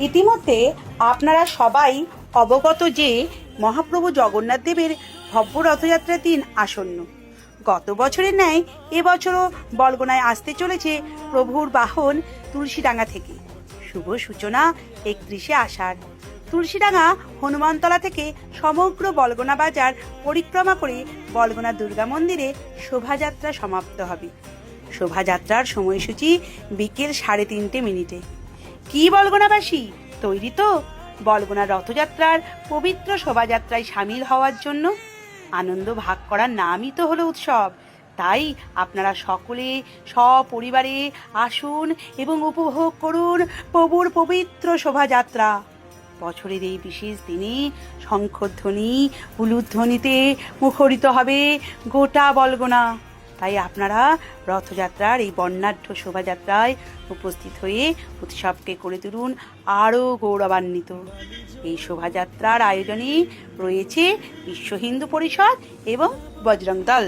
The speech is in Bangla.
ইতিমধ্যে আপনারা সবাই অবগত যে মহাপ্রভু জগন্নাথ দেবের ভব্য রথযাত্রার দিন আসন্ন। গত বছরের ন্যায় এবছরও বলগোনায় আসতে চলেছে প্রভুর বাহন তুলসীডাঙ্গা থেকে। শুভ সূচনা 31শে আষাঢ়। তুলসীডাঙ্গা হনুমানতলা থেকে সমগ্র বলগোনা বাজার পরিক্রমা করে বলগোনা দুর্গা মন্দিরে শোভাযাত্রা সমাপ্ত হবে। শোভাযাত্রার সময়সূচি বিকেল 3:30 কি বলগোনাবাসী তৈরি তো বলগোনা রথযাত্রার পবিত্র শোভাযাত্রায় সামিল হওয়ার জন্য? আনন্দ ভাগ করার নামই তো হলো উৎসব। তাই আপনারা সকলে সপরিবারে আসুন এবং উপভোগ করুন প্রভুর পবিত্র শোভাযাত্রা। বছরের এই বিশেষ দিনে শঙ্খধ্বনি উলুধ্বনিতে মুখরিত হবে গোটা বলগোনা। তাই আপনারা রথযাত্রার এই বর্ণাঢ্য শোভাযাত্রায় উপস্থিত হয়ে উৎসবকে করে তুলুন আরও গৌরবান্বিত। এই শোভাযাত্রার আয়োজনে রয়েছে বিশ্ব হিন্দু পরিষদ এবং বজরং দল।